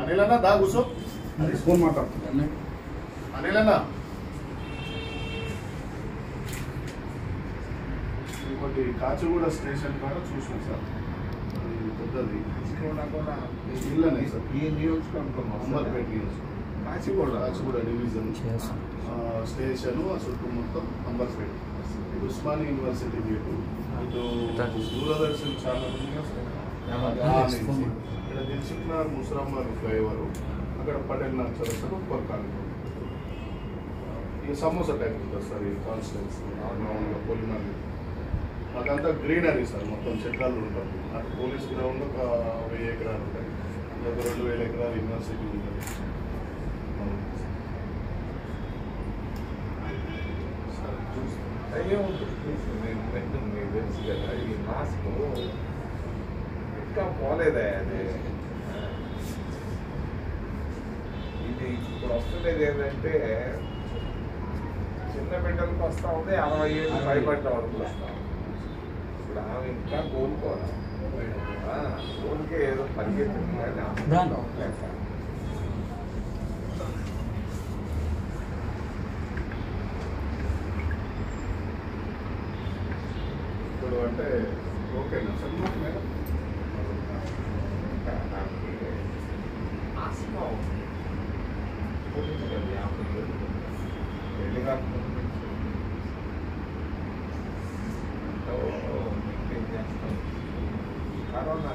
అనిల్ అన్న దా కూర్చో. ఫోన్ మాట్లాడుతున్నా. అనిల్ అన్న ఇంకోటి కాచిగూడ స్టేషన్ కాడ చూసాం సార్, పెద్దది ఇల్లనే సార్. ఈ నియోజకవర్గం అంబర్పేట నియోజకవర్గం, కాచిగూడ డివిజన్ స్టేషను ఆ చుట్టూ మొత్తం అంబర్పేట. ఉస్మానియా యూనివర్సిటీ గేటు, ఇటు దూరదర్శన్ ఛానల్ ఇక్కడ దిల్సుఖ్నగర్ ముసరాంబాగ్ ఫ్లైఓవర్, అక్కడ పటేల్ నాగ్ చౌరస్తా ఉప్పర్ కాలనీ. ఈ సమోసా టైప్ ఉంటుంది సార్ ఈ కాన్స్టిట్యున్సీ. మామూలుగా పొలిమల్లి అదంతా గ్రీనరీ సార్, మొత్తం చెట్లు ఉంటుంది. అటు పోలీస్ గ్రౌండ్ ఒక 1000 ఎకరాలు ఉంటాయి, ఒక 2000 ఎకరాలు యూనివర్సిటీ ఉంటుంది. మీకు తెలుసు కదా ఈ మాస్క్ ఇంకా పోలేదా అది. ఇది ఇప్పుడు వస్తున్నది ఏంటంటే చిన్న బిడ్డలకు వస్తూ ఉంది, 60 ఏళ్ళు భయపడ్డ వరకు వస్తాం. ఇప్పుడు ఆమె ఇంకా కోలుకోవాలి, ఊరికే ఏదో పరిగెత్తుంది కానీ ఇప్పుడు అంటే ఓకేనా సార్ మేడం? ఆస్మా పెళ్లి కాకుండా కరోనా